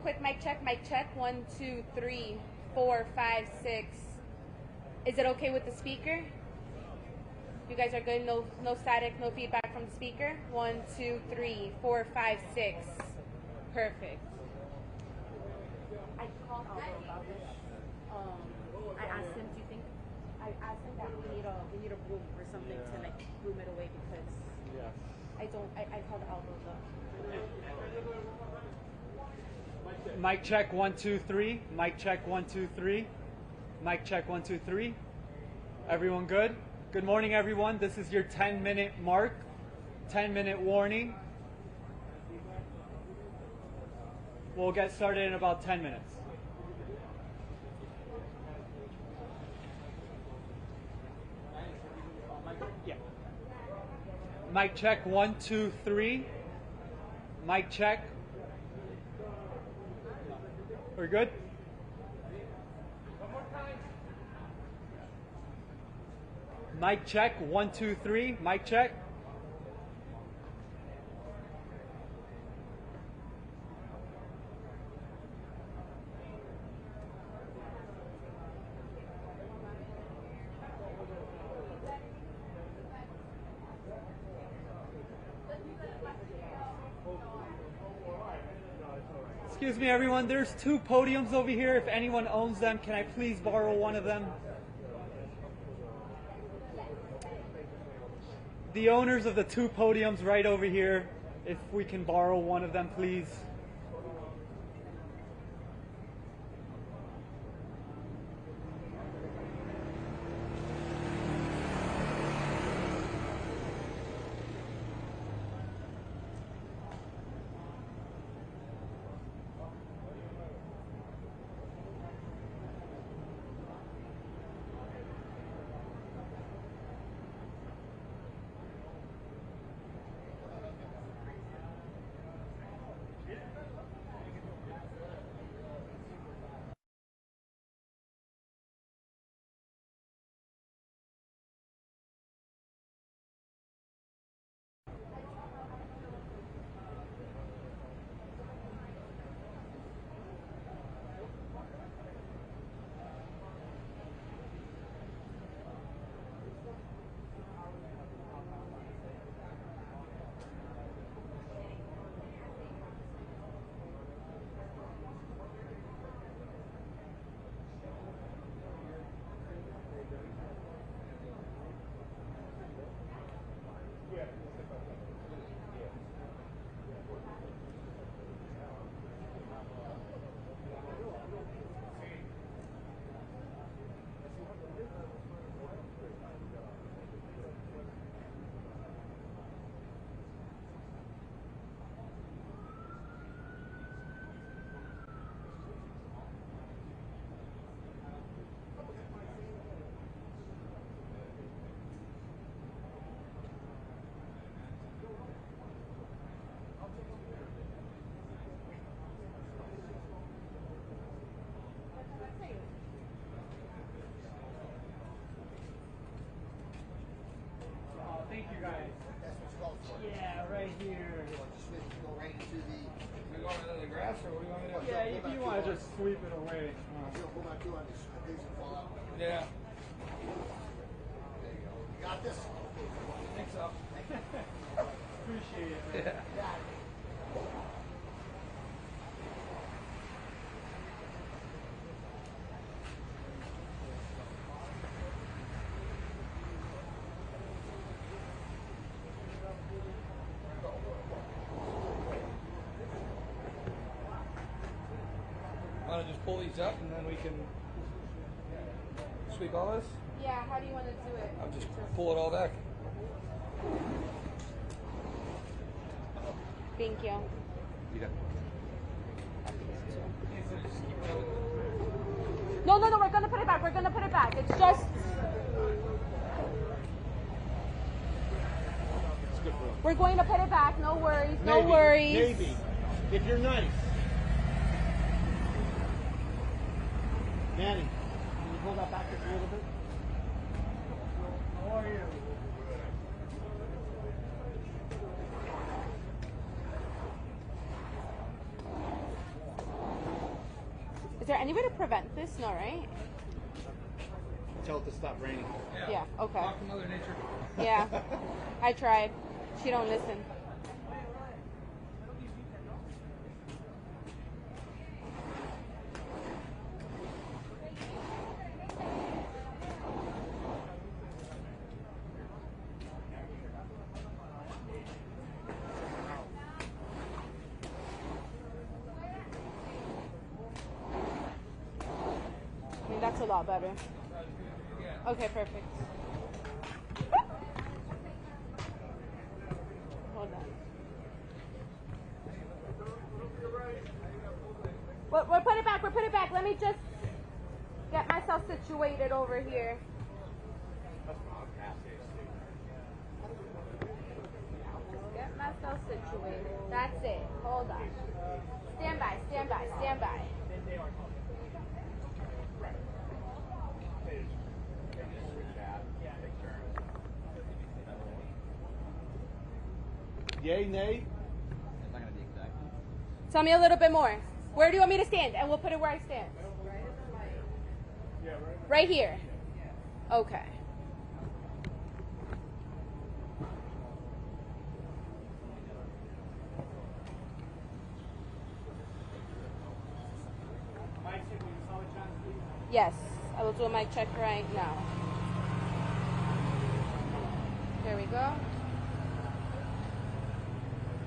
quick mic check. Mic check. 1, 2, 3, 4, 5, 6. Is it okay with the speaker? You guys are good? No static, no feedback from the speaker? 1, 2, 3, 4, 5, 6. Perfect. I called Aldo about this. I asked him, I asked him that we need a broom or something to like broom it away because I called Aldo though. Mic check 1, 2, 3. Mic check 1, 2, 3. Mic check 1, 2, 3. Everyone good? Good morning, everyone. This is your 10-minute mark. 10-minute warning. We'll get started in about 10 minutes. Yeah. Mic check 1, 2, 3. Mic check. We're good? One more time. Mic check 1, 2, 3. Mic check. Excuse me, everyone. There's 2 podiums over here. If anyone owns them, can I please borrow one of them? The owners of the 2 podiums right over here, if we can borrow one of them, please. Thank you, guys. That's what's called. Yeah, right here. Just go right into the. We going into the grass, or what do you want me to do? Yeah, if you want to just sweep it away. Hold on, on these things that fall out. Yeah. There you go. You got this? I think so. Appreciate it. Yeah. Got it. Want to just pull these up and then we can sweep all this? Yeah, how do you want to do it? I'll just pull it all back. Thank you. You got No, we're going to put it back. It's just... We're going to put it back. No worries. No worries. Maybe. If you're nice. Manny, can you hold that back just a little bit? How are you? there any way to prevent this? No, right? Tell it to stop raining. Yeah, okay. Talk to Mother Nature. Yeah, I tried. She don't listen. I mean, that's a lot better. Okay, perfect. Hold on. We'll put it back. We'll put it back. Let me just get myself situated over here. Get myself situated. That's it. Hold on. Stand by. Stand by. Stand by. Yay, nay? It's not gonna be exact. Tell me a little bit more. Where do you want me to stand? And we'll put it where I stand. Right here. Okay. Yes, I will do a mic check right now. There we go.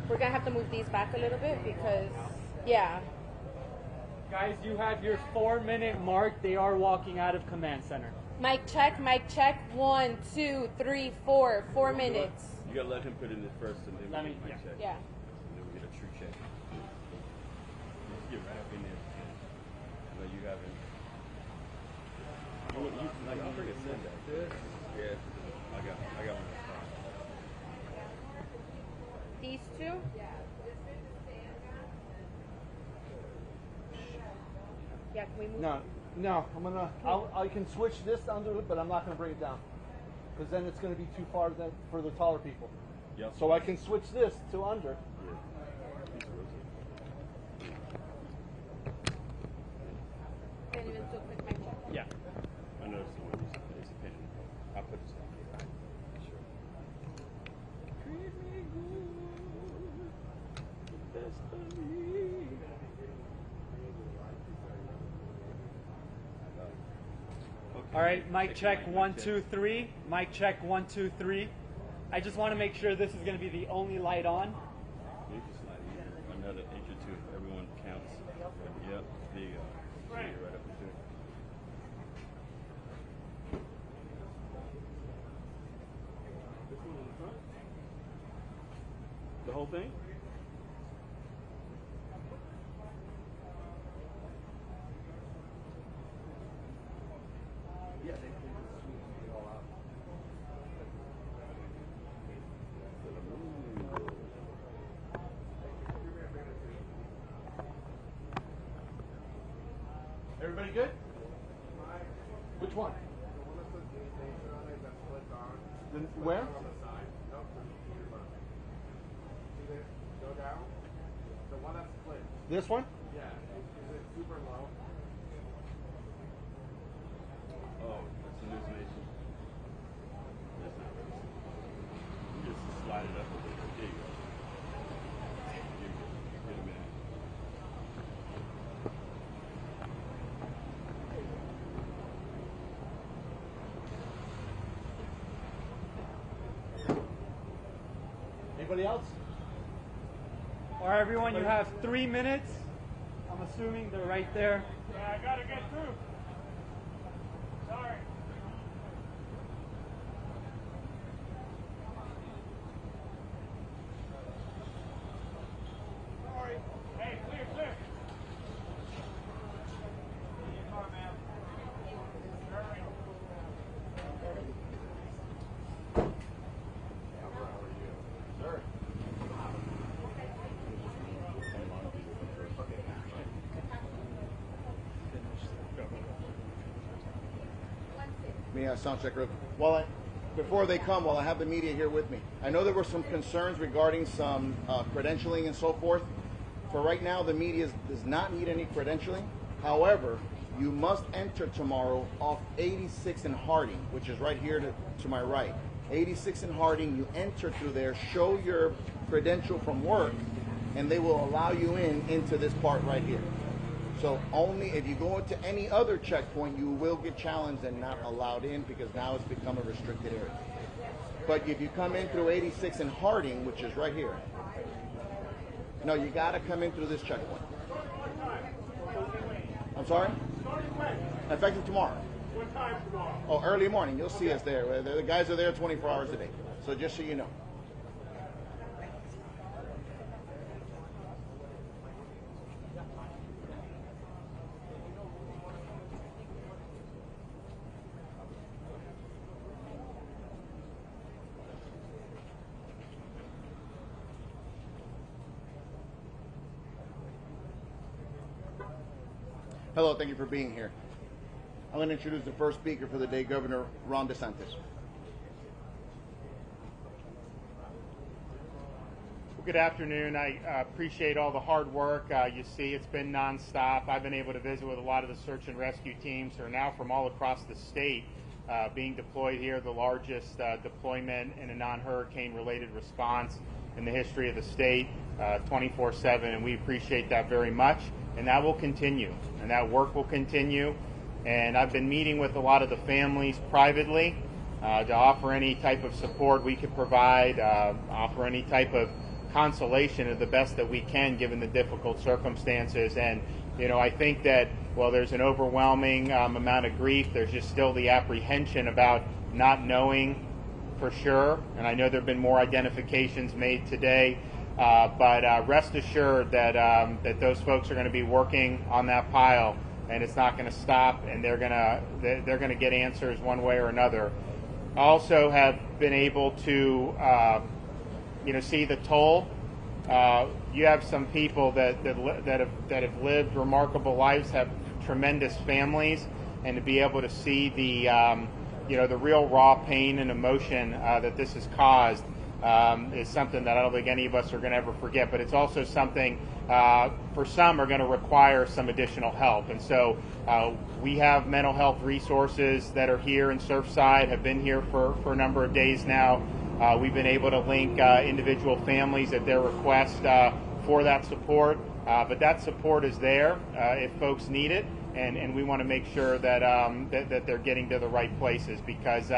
We're gonna have to move these back a little bit because, yeah. Guys, you have your 4-minute mark. They are walking out of command center. Mic check, mic check. 1, 2, 3, 4. 4 minutes. You gotta let him put in this first, and then Let we me- get a check. Yeah. And then we get a true check. Just get right up in there. I know you haven't. Like, I'll bring a send that. Yeah. I got one. These two? Yeah, can we move? No. I can switch this under it, but I'm not gonna bring it down, because then it's gonna be too far for the taller people. Yep. So I can switch this to under. Can you even do a quick mic check? Yeah. I know someone needs a pen. I'll put this on here. Sure. Treat me good. The best of me. All right, mic check 1, 2, 3. Mic check 1, 2, 3. I just want to make sure this is going to be the only light on. You can slide in another inch or two. Everyone counts. Yep. There you go. Right up into it. This one in the front? The whole thing? Yeah, they can just sweep it all out. Everybody good? Which one? Where? This one? Oh, that's a news nation. That's not racist. You just slide it up a little bit. There you go. Get a minute. Anybody else? All right, everyone, you have 3 minutes. I'm assuming they're right there. Yeah, I gotta get through. Sorry. Sorry. Hey, clear, clear. Car, ma'am. Hurry. Sir. Me, sound check. Before they come, while I have the media here with me, I know there were some concerns regarding some credentialing and so forth. For right now, the media does not need any credentialing. However, you must enter tomorrow off 86 and Harding, which is right here to my right. 86 and Harding, you enter through there, show your credential from work, and they will allow you into this part right here. So only if you go into any other checkpoint, you will get challenged and not allowed in, because now it's become a restricted area. But if you come in through 86 and Harding, which is right here, no, you got to come in through this checkpoint. I'm sorry? Effective tomorrow. What time tomorrow? Oh, early morning. You'll see us there. The guys are there 24 hours a day. So just so you know. Hello, thank you for being here. I'm going to introduce the first speaker for the day, Governor Ron DeSantis. Well, good afternoon. I appreciate all the hard work. You see, it's been nonstop. I've been able to visit with a lot of the search and rescue teams who are now from all across the state being deployed here, the largest deployment in a non-hurricane related response in the history of the state, 24/7, and we appreciate that very much. And that will continue, and that work will continue. And I've been meeting with a lot of the families privately to offer any type of support we could provide, offer any type of consolation of the best that we can given the difficult circumstances. And, you know, I think that while there's an overwhelming amount of grief, there's just still the apprehension about not knowing for sure. And I know there have been more identifications made today. But rest assured that that those folks are going to be working on that pile, and it's not going to stop, and they're going to get answers one way or another. I also have been able to see the toll. You have some people that have lived remarkable lives, have tremendous families, and to be able to see the the real raw pain and emotion that this has caused. Is something that I don't think any of us are going to ever forget, but it's also something for some are going to require some additional help. And so we have mental health resources that are here in Surfside, have been here for a number of days now. We've been able to link individual families at their request for that support, but that support is there if folks need it, and we want to make sure that that they're getting to the right places, because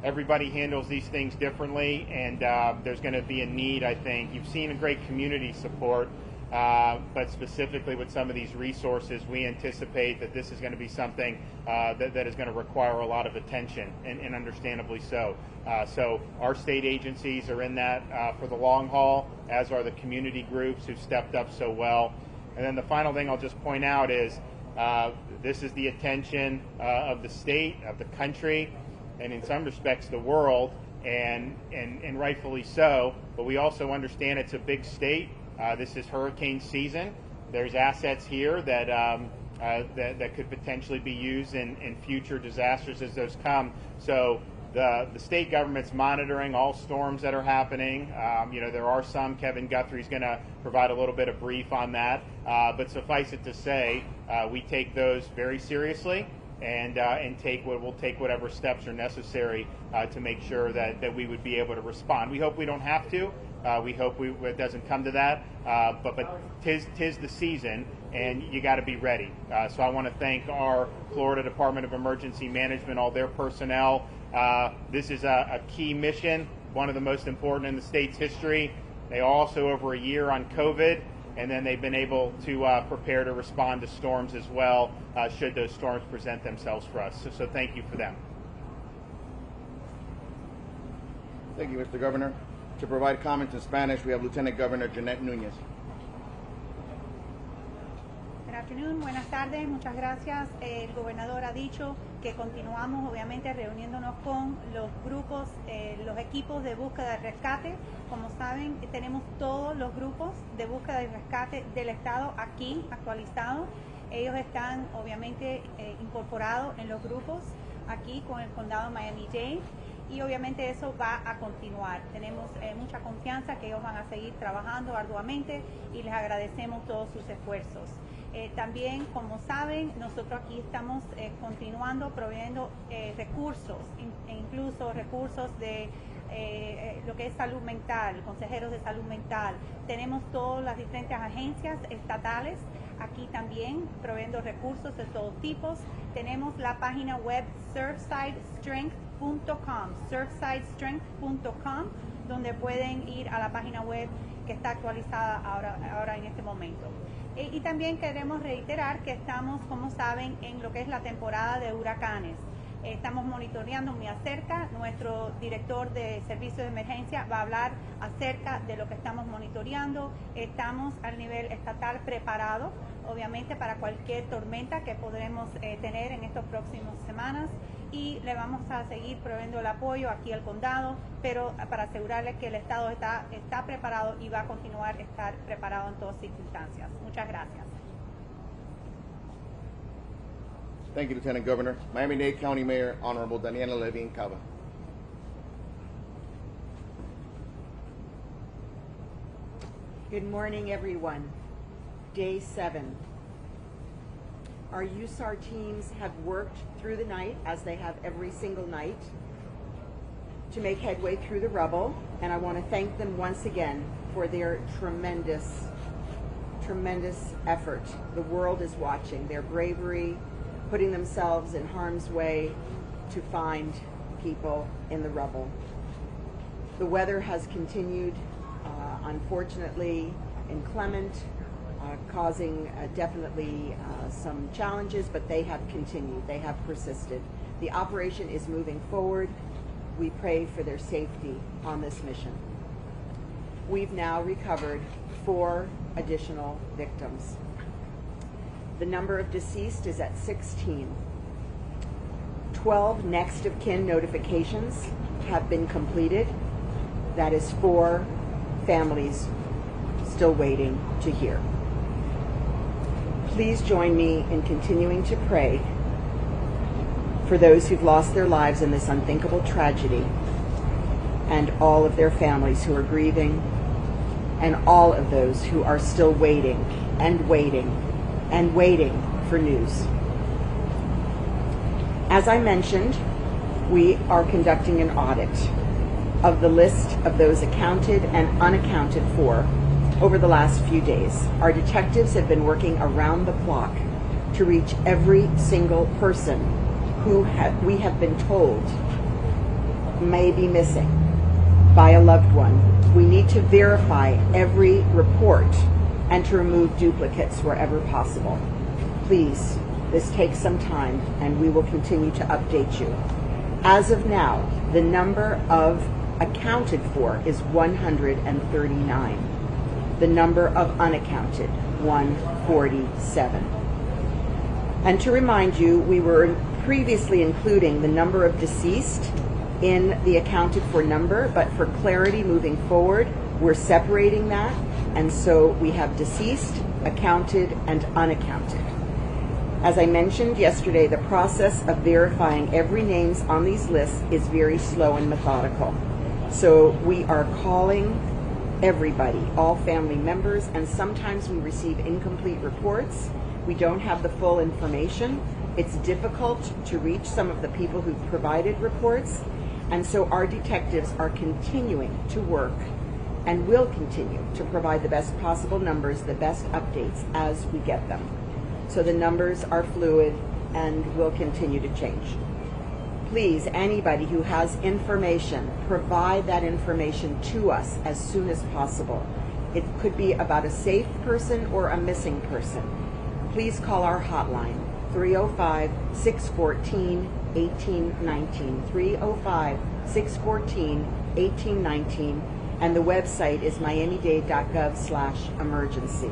everybody handles these things differently, and there's going to be a need, I think. You've seen a great community support, but specifically with some of these resources, we anticipate that this is going to be something that is going to require a lot of attention, and understandably so. So our state agencies are in that for the long haul, as are the community groups who've stepped up so well. And then the final thing I'll just point out is this is the attention of the state, of the country, and in some respects the world, and rightfully so. But we also understand it's a big state. This is hurricane season. There's assets here that that could potentially be used in future disasters as those come. So the state government's monitoring all storms that are happening. There are some. Kevin Guthrie's going to provide a little bit of brief on that. But suffice it to say, we take those very seriously. And we'll take whatever steps are necessary to make sure that we would be able to respond. We hope we don't have to. We hope it doesn't come to that. But tis the season, and you got to be ready. So I want to thank our Florida Department of Emergency Management, all their personnel. This is a key mission, one of the most important in the state's history. They also over a year on COVID. And then they've been able to prepare to respond to storms as well, should those storms present themselves for us. So thank you for them. Thank you, Mr. Governor. To provide comments in Spanish, we have Lieutenant Governor Jeanette Núñez. Good afternoon, buenas tardes, muchas gracias. El gobernador ha dicho que continuamos obviamente reuniéndonos con los grupos, los equipos de búsqueda y rescate. Como saben, tenemos todos los grupos de búsqueda y rescate del estado aquí actualizados. Ellos están obviamente incorporados en los grupos aquí con el condado Miami-Dade, y obviamente eso va a continuar. Tenemos mucha confianza que ellos van a seguir trabajando arduamente y les agradecemos todos sus esfuerzos. También, como saben, nosotros aquí estamos continuando proveyendo recursos, incluso recursos de lo que es salud mental, consejeros de salud mental. Tenemos todas las diferentes agencias estatales aquí también proveyendo recursos de todos tipos. Tenemos la página web surfsidestrength.com, donde pueden ir a la página web que está actualizada ahora en este momento. Y también queremos reiterar que estamos, como saben, en lo que es la temporada de huracanes. Estamos monitoreando muy acerca. Nuestro director de servicios de emergencia va a hablar acerca de lo que estamos monitoreando. Estamos al nivel estatal preparados, obviamente, para cualquier tormenta que podremos tener en estas próximas semanas. Y le vamos a seguir proveyendo el apoyo aquí al condado, pero para asegurarles que el Estado está preparado y va a continuar a estar preparado en todas circunstancias. Muchas gracias. Thank you, Lieutenant Governor. Miami-Dade County Mayor, Honorable Daniella Levine, Cava. Good morning, everyone. Day 7. Our USAR teams have worked through the night, as they have every single night, to make headway through the rubble, and I want to thank them once again for their tremendous effort. The world is watching their bravery, putting themselves in harm's way to find people in the rubble. The weather has continued, unfortunately, inclement, causing definitely some challenges, but they have continued, they have persisted. The operation is moving forward. We pray for their safety on this mission. We've now recovered 4 additional victims. The number of deceased is at 16. 12 next of kin notifications have been completed. That is 4 families still waiting to hear. Please join me in continuing to pray for those who've lost their lives in this unthinkable tragedy, and all of their families who are grieving, and all of those who are still waiting and waiting and waiting for news. As I mentioned, we are conducting an audit of the list of those accounted and unaccounted for over the last few days. Our detectives have been working around the clock to reach every single person who we have been told may be missing by a loved one. We need to verify every report and to remove duplicates wherever possible. Please, this takes some time, and we will continue to update you. As of now, the number of accounted for is 139. The number of unaccounted, 147. And to remind you, we were previously including the number of deceased in the accounted for number, but for clarity moving forward, we're separating that, and so we have deceased, accounted, and unaccounted. As I mentioned yesterday, the process of verifying every names on these lists is very slow and methodical. So we are calling everybody, all family members, and sometimes we receive incomplete reports. We don't have the full information. It's difficult to reach some of the people who provided reports, and so our detectives are continuing to work and will continue to provide the best possible numbers, the best updates as we get them. So the numbers are fluid and will continue to change. Please, anybody who has information, provide that information to us as soon as possible. It could be about a safe person or a missing person. Please call our hotline, 305-614-1819, 305-614-1819, and the website is miamidade.gov/emergency.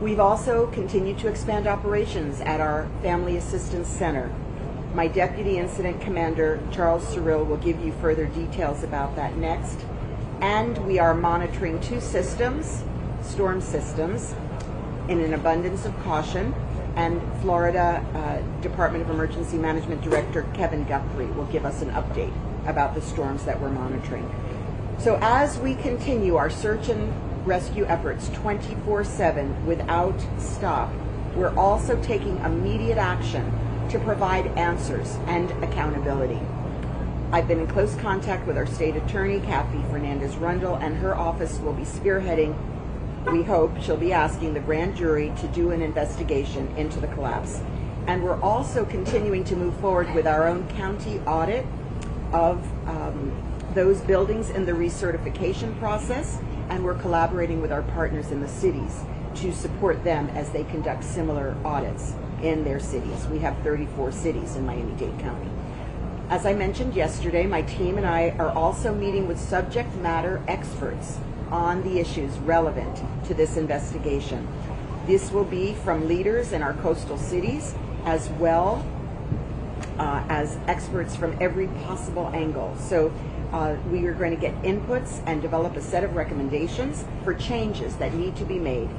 We've also continued to expand operations at our Family Assistance Center. My Deputy Incident Commander, Charles Cyril, will give you further details about that next. And we are monitoring 2 systems, storm systems, in an abundance of caution. And Florida Department of Emergency Management Director Kevin Guthrie will give us an update about the storms that we're monitoring. So as we continue our search and rescue efforts 24/7 without stop, we're also taking immediate action to provide answers and accountability. I've been in close contact with our state attorney, Kathy Fernandez-Rundle, and her office will be spearheading, we hope, she'll be asking the grand jury to do an investigation into the collapse. And we're also continuing to move forward with our own county audit of those buildings in the recertification process, and we're collaborating with our partners in the cities to support them as they conduct similar audits in their cities. We have 34 cities in Miami-Dade County. As I mentioned yesterday, my team and I are also meeting with subject matter experts on the issues relevant to this investigation. This will be from leaders in our coastal cities as well as experts from every possible angle. So we are going to get inputs and develop a set of recommendations for changes that need to be made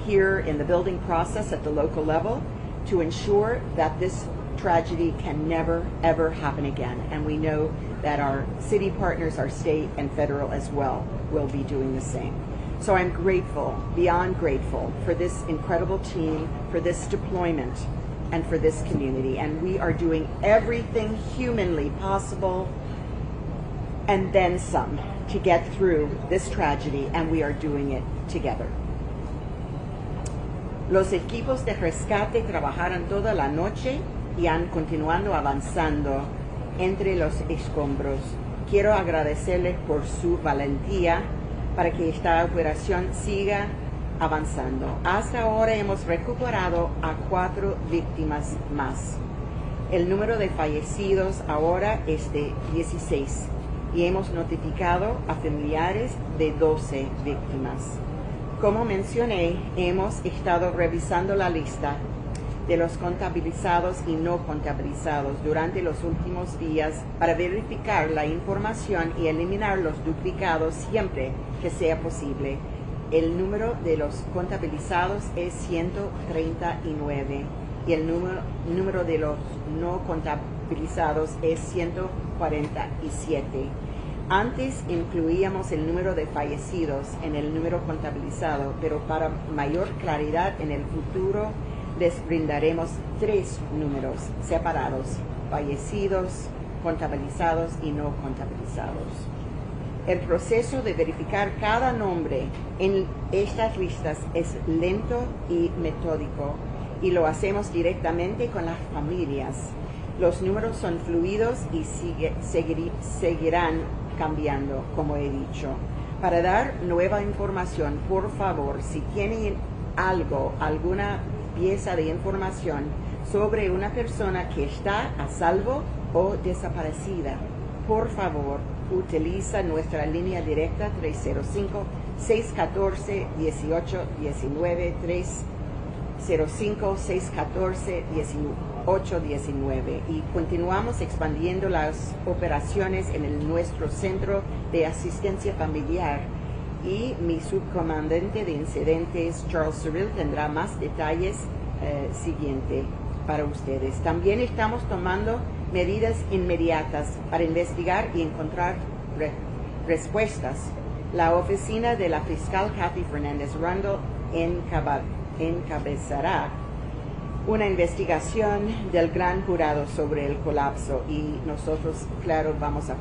here in the building process at the local level to ensure that this tragedy can never, ever happen again. And we know that our city partners, our state and federal as well, will be doing the same. So I'm grateful, beyond grateful, for this incredible team, for this deployment, and for this community. And we are doing everything humanly possible and then some to get through this tragedy, and we are doing it together. Los equipos de rescate trabajaron toda la noche y han continuado avanzando entre los escombros. Quiero agradecerles por su valentía para que esta operación siga avanzando. Hasta ahora hemos recuperado a 4 víctimas más. El número de fallecidos ahora es de 16 y hemos notificado a familiares de 12 víctimas. Como mencioné, hemos estado revisando la lista de los contabilizados y no contabilizados durante los últimos días para verificar la información y eliminar los duplicados siempre que sea posible. El número de los contabilizados es 139 y el número de los no contabilizados es 147. Antes incluíamos el número de fallecidos en el número contabilizado, pero para mayor claridad en el futuro les brindaremos 3 números separados: fallecidos, contabilizados y no contabilizados. El proceso de verificar cada nombre en estas listas es lento y metódico y lo hacemos directamente con las familias. Los números son fluidos y seguirán cambiando, como he dicho. Para dar nueva información, por favor, si tienen alguna pieza de información sobre una persona que está a salvo o desaparecida, por favor, utiliza nuestra línea directa 305-614-1819, 305-614-1819, y continuamos expandiendo las operaciones en nuestro centro de asistencia familiar, y mi subcomandante de incidentes, Charles Cyril, tendrá más detalles siguiente para ustedes. También estamos tomando medidas inmediatas para investigar y encontrar respuestas. La oficina de la fiscal Kathy Fernandez-Rundle encabezará una investigación del gran jurado sobre el colapso, y nosotros, claro, vamos a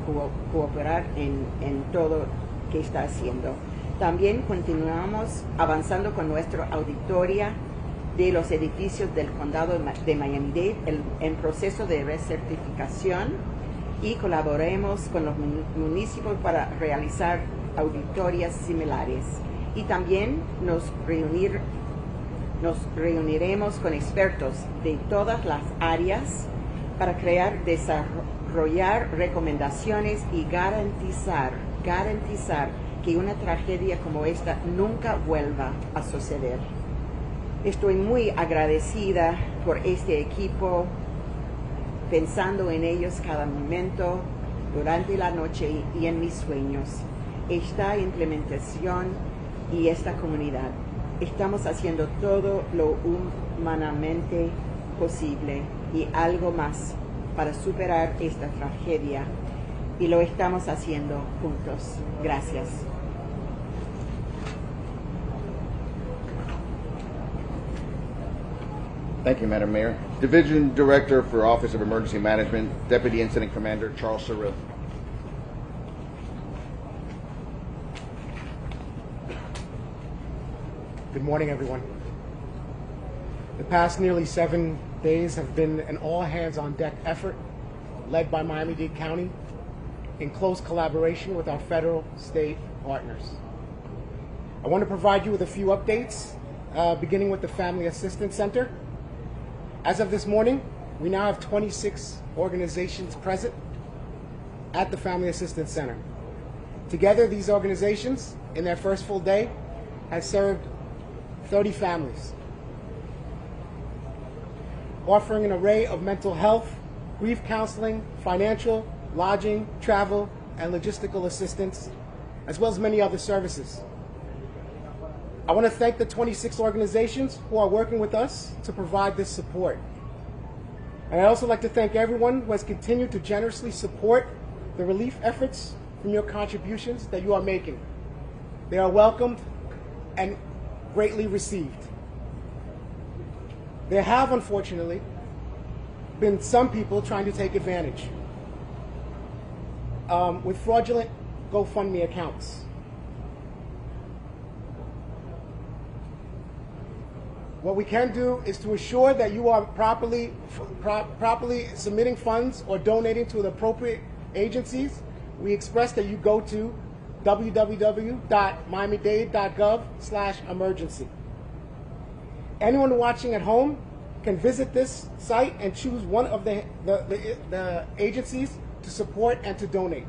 cooperar en todo que está haciendo. También continuamos avanzando con nuestra auditoría de los edificios del condado de Miami-Dade en proceso de recertificación, y colaboremos con los municipios para realizar auditorías similares. Y también nos reuniremos con expertos de todas las áreas para desarrollar recomendaciones y garantizar que una tragedia como esta nunca vuelva a suceder. Estoy muy agradecida por este equipo, pensando en ellos cada momento durante la noche y en mis sueños. Esta implementación y esta comunidad, estamos haciendo todo lo humanamente posible y algo más para superar esta tragedia, y lo estamos haciendo juntos. Gracias. Thank you, Madam Mayor. Division Director for Office of Emergency Management, Deputy Incident Commander Charles Surrill. Good morning, everyone. The past nearly 7 days have been an all-hands-on-deck effort led by Miami-Dade County in close collaboration with our federal, state partners. I want to provide you with a few updates, beginning with the Family Assistance Center. As of this morning, we now have 26 organizations present at the Family Assistance Center. Together, these organizations, in their first full day, have served 30 families, offering an array of mental health, grief counseling, financial, lodging, travel, and logistical assistance, as well as many other services. I want to thank the 26 organizations who are working with us to provide this support. And I'd also like to thank everyone who has continued to generously support the relief efforts from your contributions that you are making. They are welcomed and greatly received. There have, unfortunately, been some people trying to take advantage with fraudulent GoFundMe accounts. What we can do is to assure that you are properly submitting funds or donating to the appropriate agencies. We express that you go to www.miamidade.gov/emergency. Anyone watching at home can visit this site and choose one of the agencies to support and to donate.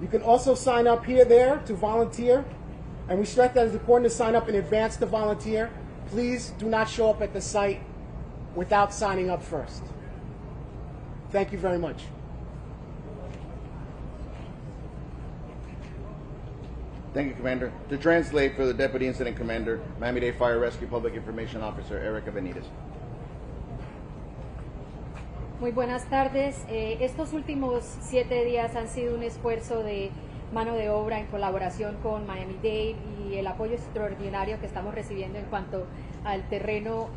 You can also sign up here, there to volunteer, and we stress that it's important to sign up in advance to volunteer. Please do not show up at the site without signing up first. Thank you very much. Thank you, Commander. To translate for the Deputy Incident Commander, Miami-Dade Fire Rescue Public Information Officer Erica Benitez. Muy buenas tardes. Estos últimos 7 días han sido un esfuerzo de mano de obra en colaboración con Miami-Dade y el apoyo extraordinario que estamos recibiendo en cuanto al terreno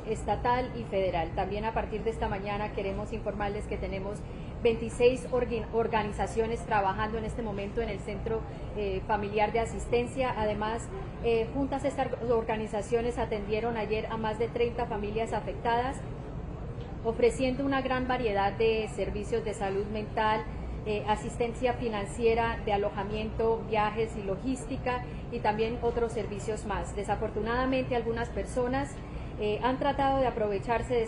estatal y federal. También a partir de esta mañana queremos informarles que tenemos 26 organizaciones trabajando en este momento en el Centro Familiar de Asistencia. Además, juntas estas organizaciones atendieron ayer a más de 30 familias afectadas, ofreciendo una gran variedad de servicios de salud mental, asistencia financiera, de alojamiento, viajes y logística, y también otros servicios más. Desafortunadamente, algunas personas han tratado de aprovecharse de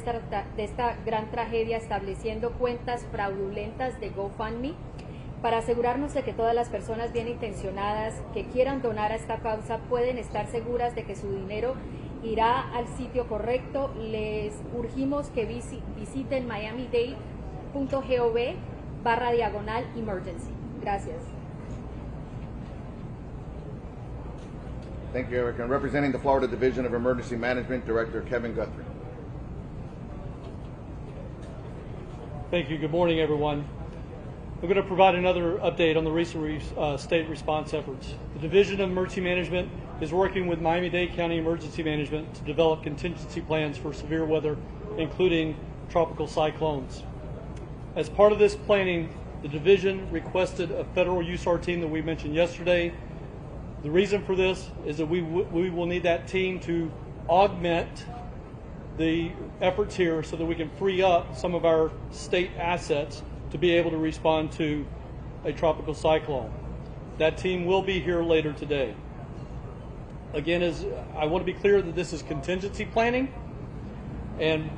esta gran tragedia estableciendo cuentas fraudulentas de GoFundMe. Para asegurarnos de que todas las personas bien intencionadas que quieran donar a esta causa pueden estar seguras de que su dinero irá al sitio correcto, les urgimos que visiten miamidade.gov/emergency. Gracias. Thank you, Erica. And representing the Florida Division of Emergency Management, Director Kevin Guthrie. Thank you. Good morning, everyone. I'm going to provide another update on the recent state response efforts. The Division of Emergency Management is working with Miami-Dade County Emergency Management to develop contingency plans for severe weather, including tropical cyclones. As part of this planning, the division requested a federal USAR team that we mentioned yesterday. The reason for this is that we will need that team to augment the efforts here so that we can free up some of our state assets to be able to respond to a tropical cyclone. That team will be here later today. Again, I want to be clear that this is contingency planning, and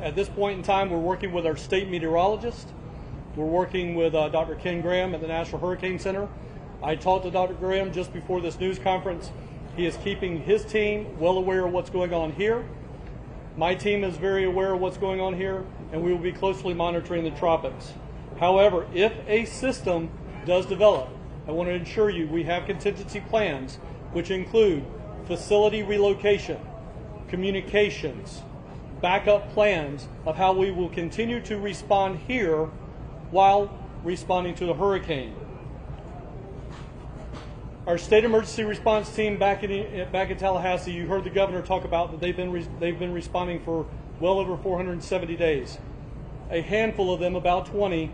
at this point in time we're working with our state meteorologist. We're working with Dr. Ken Graham at the National Hurricane Center. I talked to Dr. Graham just before this news conference. He is keeping his team well aware of what's going on here. My team is very aware of what's going on here, and we will be closely monitoring the tropics. However, if a system does develop, I want to ensure you we have contingency plans, which include facility relocation, communications, backup plans of how we will continue to respond here while responding to the hurricane. Our state emergency response team back in Tallahassee, you heard the governor talk about that they've been responding for well over 470 days. A handful of them, about 20,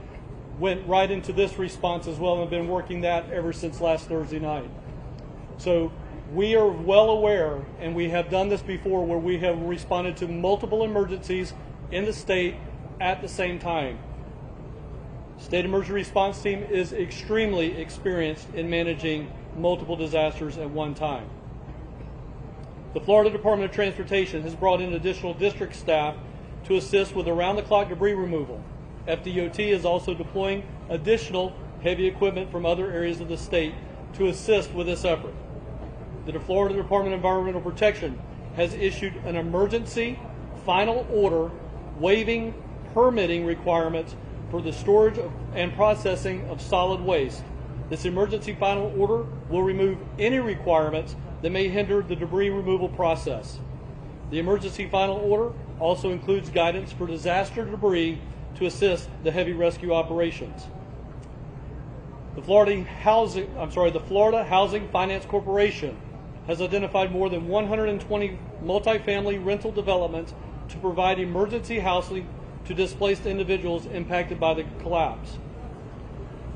went right into this response as well and have been working that ever since last Thursday night. So we are well aware, and we have done this before, where we have responded to multiple emergencies in the state at the same time. State Emergency Response Team is extremely experienced in managing multiple disasters at one time. The Florida Department of Transportation has brought in additional district staff to assist with around-the-clock debris removal. FDOT is also deploying additional heavy equipment from other areas of the state to assist with this effort. The Florida Department of Environmental Protection has issued an emergency final order waiving permitting requirements for the storage and processing of solid waste. This emergency final order will remove any requirements that may hinder the debris removal process. The emergency final order also includes guidance for disaster debris to assist the heavy rescue operations. The Florida Housing Finance Corporation has identified more than 120 multifamily rental developments to provide emergency housing to displaced individuals impacted by the collapse.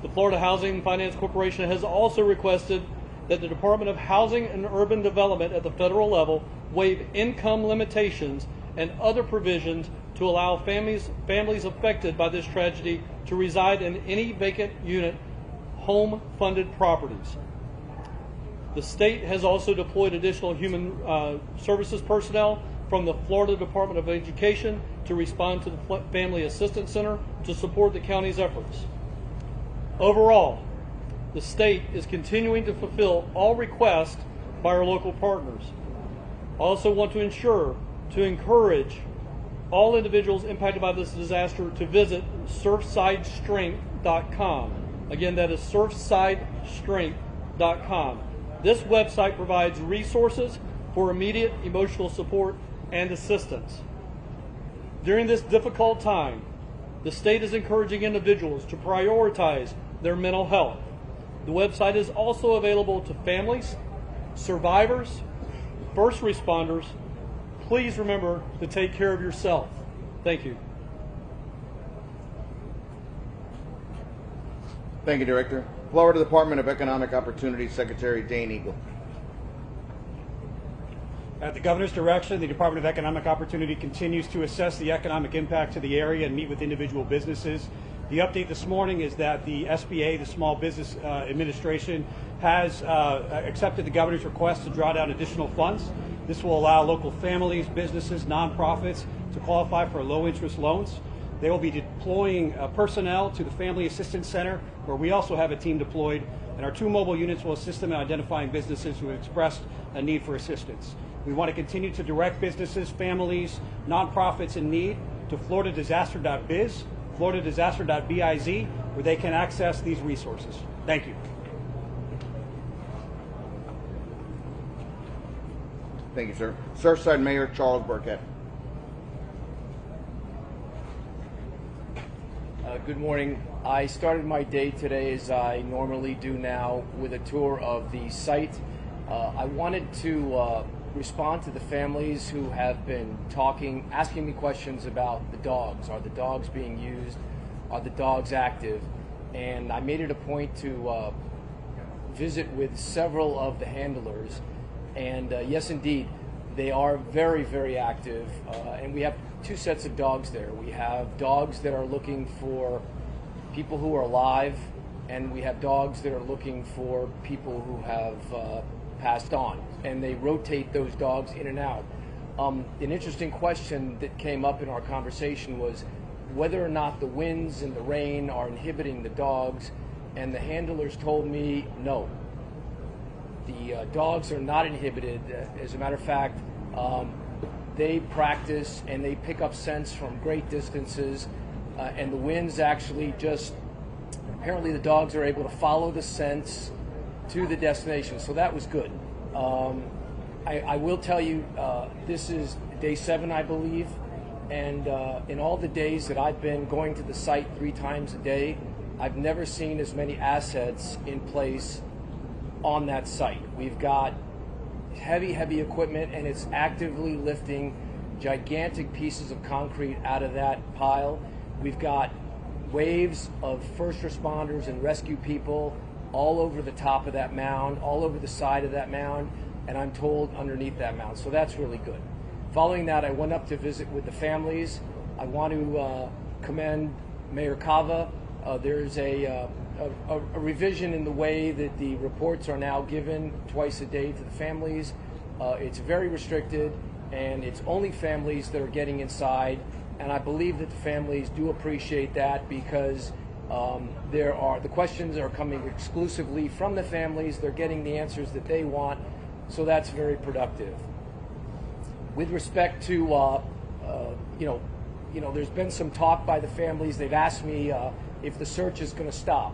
The Florida Housing Finance Corporation has also requested that the Department of Housing and Urban Development at the federal level waive income limitations and other provisions to allow families affected by this tragedy to reside in any vacant unit home-funded properties. The state has also deployed additional human services personnel from the Florida Department of Education to respond to the Family Assistance Center to support the county's efforts. Overall, the state is continuing to fulfill all requests by our local partners. I also want to encourage all individuals impacted by this disaster to visit surfsidestrength.com. Again, that is surfsidestrength.com. This website provides resources for immediate emotional support and assistance. During this difficult time, the state is encouraging individuals to prioritize their mental health. The website is also available to families, survivors, first responders. Please remember to take care of yourself. Thank you. Thank you, Director. Florida Department of Economic Opportunity Secretary Dane Eagle. At the Governor's direction, the Department of Economic Opportunity continues to assess the economic impact to the area and meet with individual businesses. The update this morning is that the SBA, the Small Business Administration, has accepted the Governor's request to draw down additional funds. This will allow local families, businesses, nonprofits to qualify for low-interest loans. They will be deploying personnel to the Family Assistance Center, where we also have a team deployed, and our 2 mobile units will assist them in identifying businesses who have expressed a need for assistance. We want to continue to direct businesses, families, nonprofits in need to floridadisaster.biz, floridadisaster.biz, where they can access these resources. Thank you. Thank you, sir. Surfside Mayor Charles Burkett. Good morning. I started my day today, as I normally do now, with a tour of the site. I wanted to respond to the families who have been asking me questions about the dogs. Are the dogs being used? Are the dogs active? And I made it a point to visit with several of the handlers. And yes, indeed, they are very, very active. And we have 2 sets of dogs there. We have dogs that are looking for people who are alive, and we have dogs that are looking for people who have passed on. And they rotate those dogs in and out. An interesting question that came up in our conversation was whether or not the winds and the rain are inhibiting the dogs, and the handlers told me no. The dogs are not inhibited. As a matter of fact, they practice and they pick up scents from great distances, and the winds actually apparently the dogs are able to follow the scents to the destination, so that was good. I will tell you, this is day 7, I believe, and in all the days that I've been going to the site 3 times a day, I've never seen as many assets in place on that site. We've got heavy equipment, and it's actively lifting gigantic pieces of concrete out of that pile. We've got waves of first responders and rescue people all over the top of that mound, all over the side of that mound, and I'm told underneath that mound. So that's really good. Following that, I went up to visit with the families. I want to commend Mayor Cava. There's a revision in the way that the reports are now given twice a day to the families. It's very restricted, and it's only families that are getting inside, and I believe that the families do appreciate that because the questions are coming exclusively from the families. They're getting the answers that they want, so that's very productive. With respect to, there's been some talk by the families. They've asked me if the search is going to stop.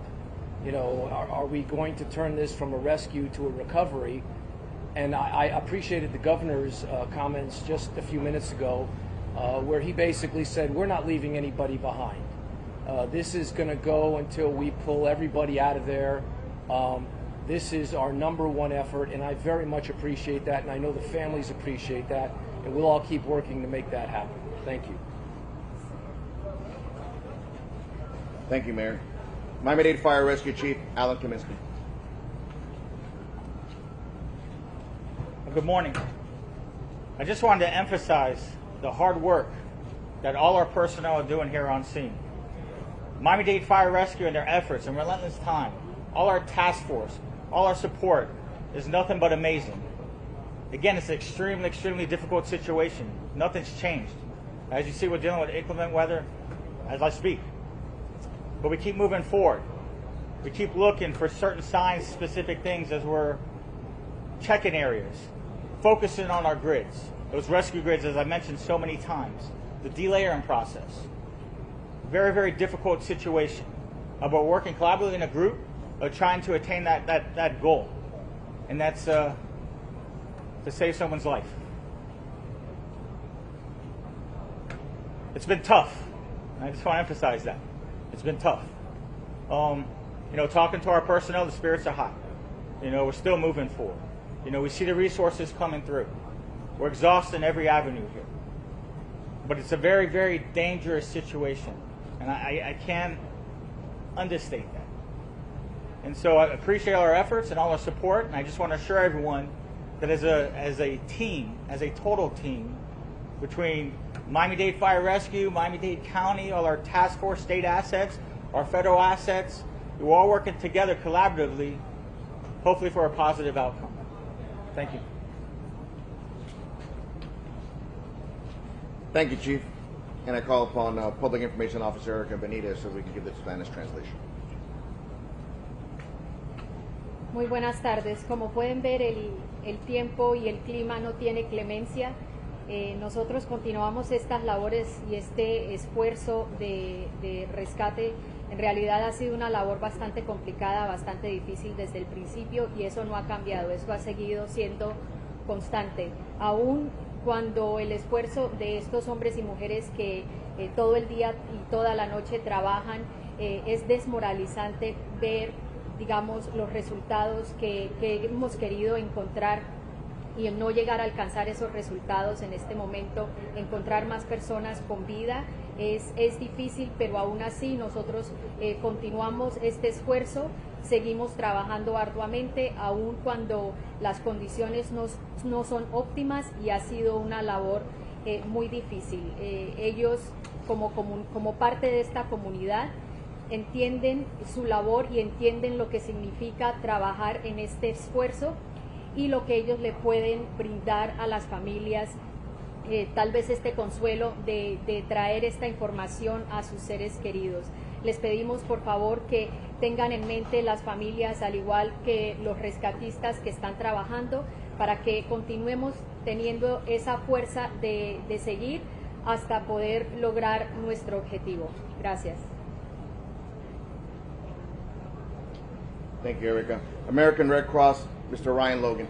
Are we going to turn this from a rescue to a recovery? And I appreciated the governor's comments just a few minutes ago, where he basically said, we're not leaving anybody behind. This is going to go until we pull everybody out of there. This is our #1 effort, and I very much appreciate that, and I know the families appreciate that, and we'll all keep working to make that happen. Thank you. Thank you, Mayor. Miami-Dade Fire Rescue Chief Alan Cominsky. Good morning. I just wanted to emphasize the hard work that all our personnel are doing here on scene. Miami-Dade Fire Rescue and their efforts and relentless time, all our task force, all our support is nothing but amazing. Again, it's an extremely difficult situation. Nothing's changed. As you see, we're dealing with inclement weather as I speak. But we keep moving forward. We keep looking for certain signs, specific things as we're checking areas, focusing on our grids, those rescue grids, as I mentioned so many times, the delayering process. Very difficult situation. But we're working collaboratively in a group of trying to attain that goal. And that's to save someone's life. It's been tough. I just want to emphasize that. It's been tough. Talking to our personnel, the spirits are high. We're still moving forward. We see the resources coming through. We're exhausting every avenue here. But it's a very dangerous situation. And I can't understate that. And so I appreciate all our efforts and all our support. And I just want to assure everyone that as a team, as a total team, between Miami-Dade Fire Rescue, Miami-Dade County, all our task force state assets, our federal assets, we're all working together collaboratively, hopefully for a positive outcome. Thank you. Thank you, Chief. And I call upon Public Information Officer Erica Benitez so we can give the Spanish translation. Muy buenas tardes. Como pueden ver, el tiempo y el clima no tiene clemencia. Nosotros continuamos estas labores y este esfuerzo de rescate. En realidad ha sido una labor bastante complicada, bastante difícil desde el principio, y eso no ha cambiado, eso ha seguido siendo constante. Aún cuando el esfuerzo de estos hombres y mujeres que todo el día y toda la noche trabajan, es desmoralizante ver, digamos, los resultados que hemos querido encontrar y el no llegar a alcanzar esos resultados en este momento, encontrar más personas con vida, es difícil, pero aún así nosotros continuamos este esfuerzo, seguimos trabajando arduamente, aun cuando las condiciones no son óptimas, y ha sido una labor muy difícil. Ellos, como parte de esta comunidad, entienden su labor y entienden lo que significa trabajar en este esfuerzo y lo que ellos le pueden brindar a las familias, tal vez este consuelo de traer esta información a sus seres queridos. Les pedimos por favor que tengan en mente las familias, al igual que los rescatistas que están trabajando, para que continuemos teniendo esa fuerza de seguir hasta poder lograr nuestro objetivo. Gracias. Thank you, Erica. American Red Cross, Mr. Ryan Logan.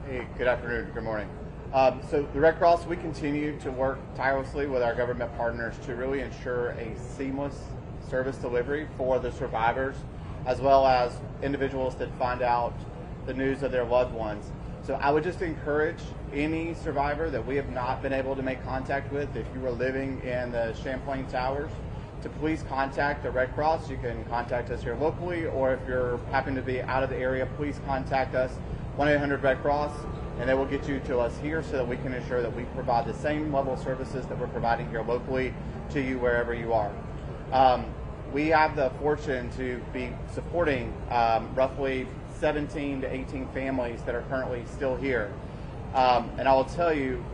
Hey, good afternoon, good morning. So the Red Cross, we continue to work tirelessly with our government partners to really ensure a seamless service delivery for the survivors, as well as individuals that find out the news of their loved ones. So I would just encourage any survivor that we have not been able to make contact with, if you are living in the Champlain Towers, to please contact the Red Cross. You can contact us here locally, or if you're happen to be out of the area, please contact us, 1-800-RED-CROSS, and they will get you to us here so that we can ensure that we provide the same level of services that we're providing here locally to you wherever you are. We have the fortune to be supporting roughly 17 to 18 families that are currently still here. And I will tell you,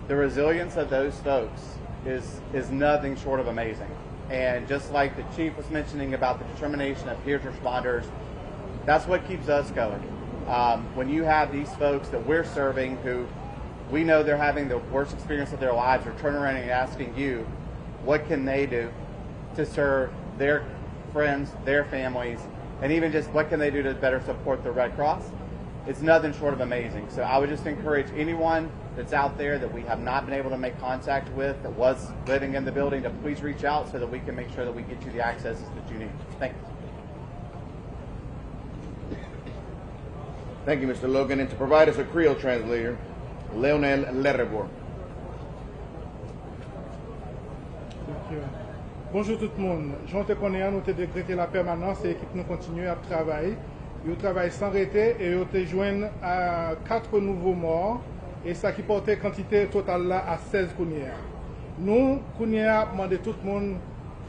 the resilience of those folks is nothing short of amazing. And just like the chief was mentioning about the determination of first responders, that's what keeps us going. When you have these folks that we're serving who we know they're having the worst experience of their lives, or turn around and asking you, what can they do to serve their friends, their families, and even just what can they do to better support the Red Cross? It's nothing short of amazing. So I would just encourage anyone that's out there that we have not been able to make contact with, that was living in the building, to please reach out so that we can make sure that we get you the access that you need. Thank you. Thank you, Mr. Logan. And to provide us a Creole translator, Leonel Lerrebor. Bonjour tout le monde. J'en te connais, nous te décréter la permanence et l'équipe nous continue à travailler. Ils travaillent sans arrêter et ils te joignent à 4 nouveaux morts et ça qui portait quantité totale là à 16 counières. Nous, counières, demandé tout le monde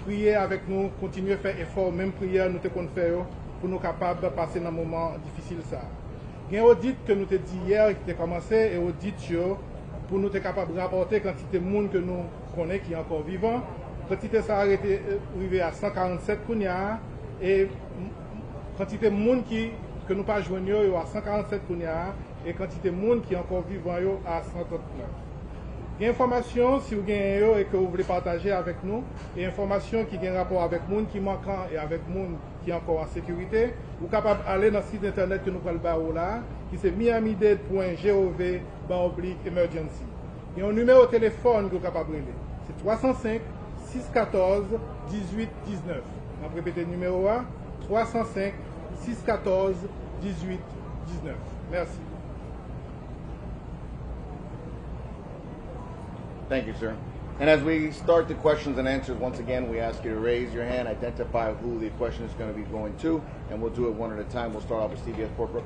prier avec nous, continuer à faire effort, même prière nous te qu'on fait pour nous capables de passer dans un moment difficile ça. Il y a un audit que nous te dit hier qui a commencé et audit pour nous être capables de rapporter quantité de monde que nous connaissons qui est encore vivant. Quantité ça a été arrivé à 147 kounia et quantité de monde que nous pas joignons à 147 kounia et quantité de monde qui est encore vivant à 139. Il y a information si vous gagnez et que vous voulez partager avec nous, et information qui a un rapport avec monde qui manquant et avec monde qui est encore en sécurité, vous êtes capable d'aller dans le site internet que nous allons là, qui c'est miamidade.gov/emergency. Il y a un numéro de téléphone que vous êtes capable de relever. C'est 305 614 18 19. On va répéter le numéro 1, 305 614 18 19. Merci. Thank you, sir. And as we start the questions and answers, once again, we ask you to raise your hand, identify who the question is going to be going to, and we'll do it one at a time. We'll start off with CBS Corporate.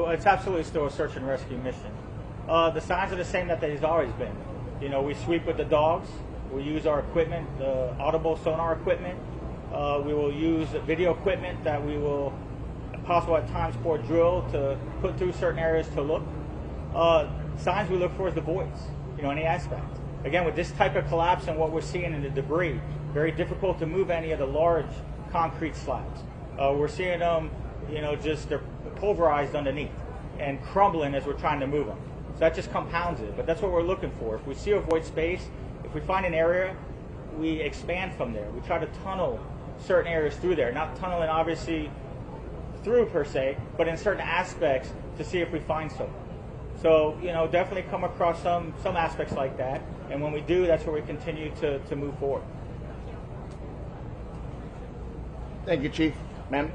It's absolutely still a search and rescue mission. The signs are the same that they've always been. You know, we sweep with the dogs. We use our equipment, the audible sonar equipment. We will use video equipment that we will, possible at times, for drill to put through certain areas to look. Signs we look for is the voids, you know, any aspect. Again, with this type of collapse and what we're seeing in the debris, very difficult to move any of the large concrete slabs. We're seeing them, you know, just they're pulverized underneath and crumbling as we're trying to move them. So that just compounds it, but that's what we're looking for. If we see a void space, if we find an area, we expand from there. We try to tunnel certain areas through there, not tunneling obviously through per se, but in certain aspects to see if we find some. So, you know, definitely come across some aspects like that, and when we do, that's where we continue to move forward. Thank you, Chief. Ma'am?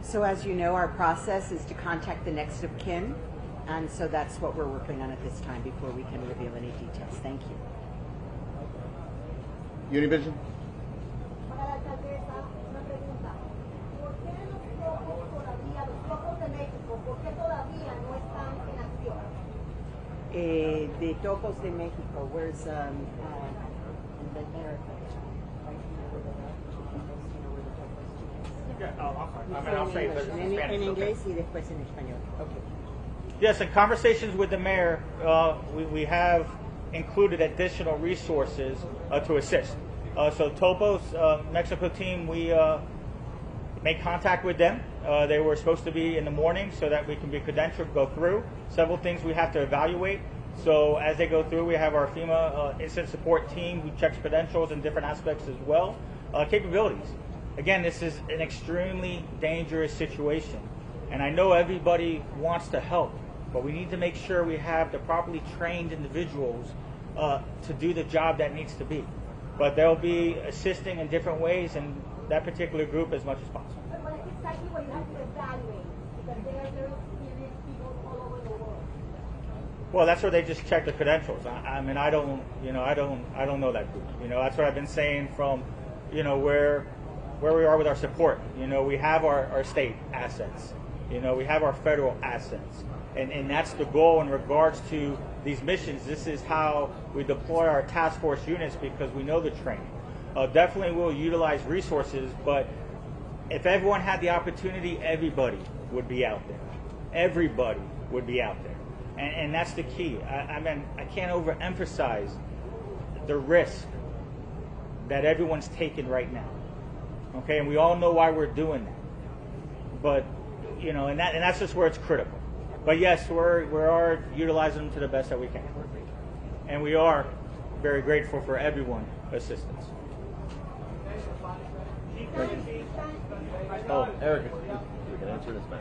So as you know, our process is to contact the next of kin, and so that's what we're working on at this time before we can reveal any details. Thank you. Univision? The Topos de Mexico, where's in America? En inglés y después en español. Okay. Yes, in conversations with the mayor, we have included additional resources to assist. So Topos Mexico team, we made contact with them. They were supposed to be in the morning so that we can be credentialed, go through several things we have to evaluate So as they go through, we have our FEMA incident support team who checks credentials and different aspects as well. Capabilities. Again, this is an extremely dangerous situation. And I know everybody wants to help, but we need to make sure we have the properly trained individuals to do the job that needs to be. But they'll be assisting in different ways in that particular group as much as possible. But what is exactly what you have to evaluate? Because there are very experienced people all over the world. Well, that's where they just check the credentials. I mean, I don't know that group. That's what I've been saying from, where we are with our support. We have our state assets. We have our federal assets. And that's the goal in regards to these missions. This is how we deploy our task force units because we know the training. Definitely we'll utilize resources, but if everyone had the opportunity, everybody would be out there. Everybody would be out there. And that's the key. I can't overemphasize the risk that everyone's taking right now. Okay, and we all know why we're doing that. But, and that's just where it's critical. But yes, we are utilizing them to the best that we can. And we are very grateful for everyone's assistance. Oh, Erica, we can answer this, man.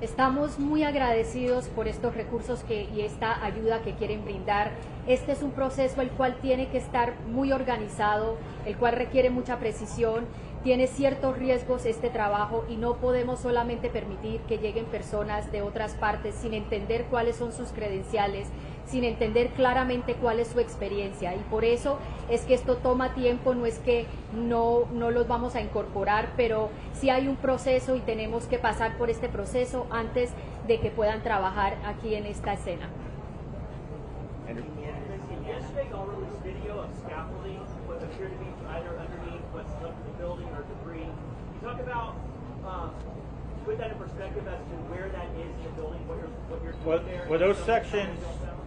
Estamos muy agradecidos por estos recursos y esta ayuda que quieren brindar. Este es un proceso el cual tiene que estar muy organizado, el cual requiere mucha precisión, tiene ciertos riesgos este trabajo y no podemos solamente permitir que lleguen personas de otras partes sin entender cuáles son sus credenciales, sin entender claramente cuál es su experiencia. Y por eso es que esto toma tiempo, no es que no los vamos a incorporar, pero sí hay un proceso y tenemos que pasar por este proceso antes de que puedan trabajar aquí en esta escena. Yesterday, y'all released video of scaffolding, what appeared to be either underneath what's left of the building or debris. Can you talk about, put that in perspective as to where that is in the building, what you're doing there? Well, those sections,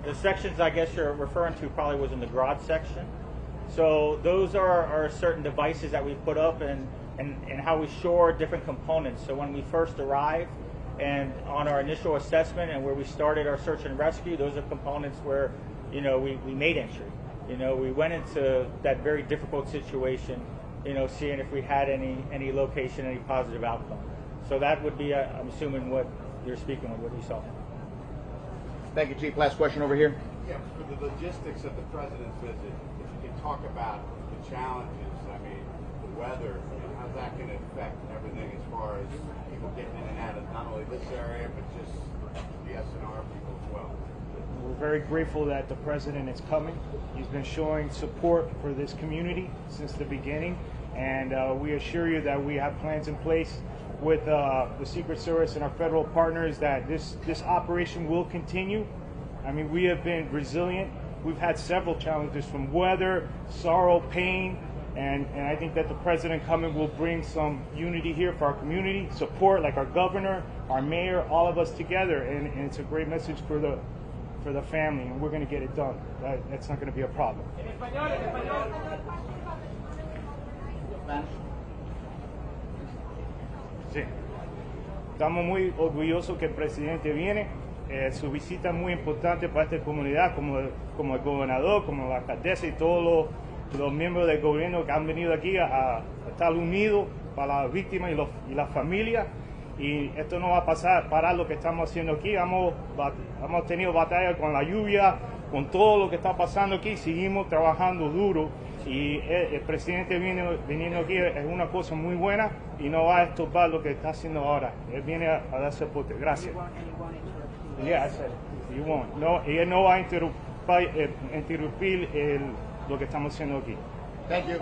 the sections I guess you're referring to probably was in the garage section. So those are certain devices that we put up and how we shore different components. So when we first arrived and on our initial assessment and where we started our search and rescue, those are components where we made entry. We went into that very difficult situation, seeing if we had any location, any positive outcome. So that would be, I'm assuming, what you're speaking of, what you saw. Thank you, Chief. Last question over here. Yeah, for the logistics of the president's visit, if you can talk about the challenges, the weather, how's that going to affect everything as far as people getting in and out of not only this area, but just the SNR people as well? We're very grateful that the president is coming. He's been showing support for this community since the beginning, and we assure you that we have plans in place with the Secret Service and our federal partners that this operation will continue. We have been resilient. We've had several challenges from weather, sorrow, pain, and I think that the president coming will bring some unity here for our community, support like our governor, our mayor, all of us together, and it's a great message for the family, and we're going to get it done. That's not going to be a problem. Sí. Estamos muy orgullosos que el presidente viene. Su visita es muy importante para esta comunidad, como el gobernador, como la alcaldesa y todos los miembros del gobierno que han venido aquí a estar unidos para las víctimas y las familias. Y esto no va a parar lo que estamos haciendo aquí. Hemos tenido batalla con la lluvia, con todo lo que está pasando aquí. Seguimos trabajando duro y el presidente viniendo aquí es una cosa muy buena y no va a estorbar lo que está haciendo ahora. Él viene a dar soporte. Gracias. Yeah, I said it. You won't. No, él no va a interrumpir lo que estamos haciendo aquí. Thank you.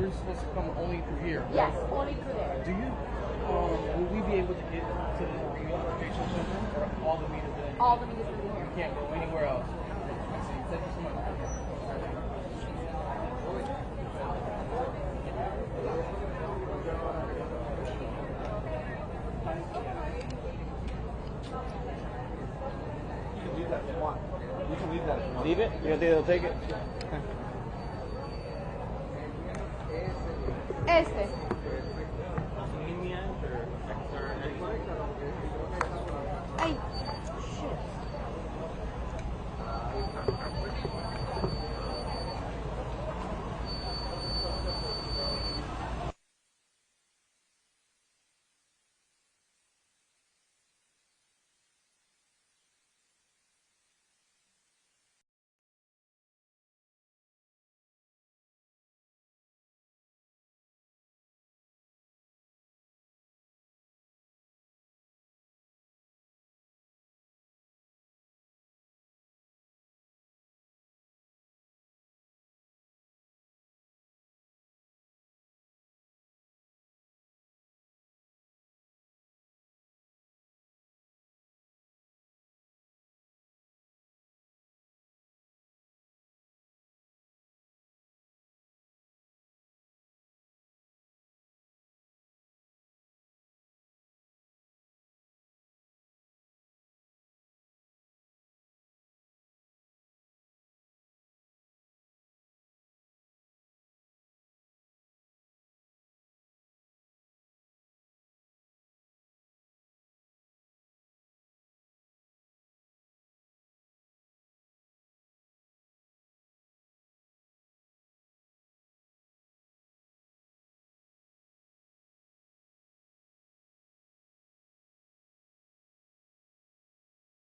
we're supposed to come only through here. Yes, only through there. Do you? Will we be able to get to the relocation center, or all the meters in? All the meters in here. You can't go anywhere else. I see. Thank you so much. You can leave that if you want. You can leave that if you want. Leave it? You don't think they'll take it? Este.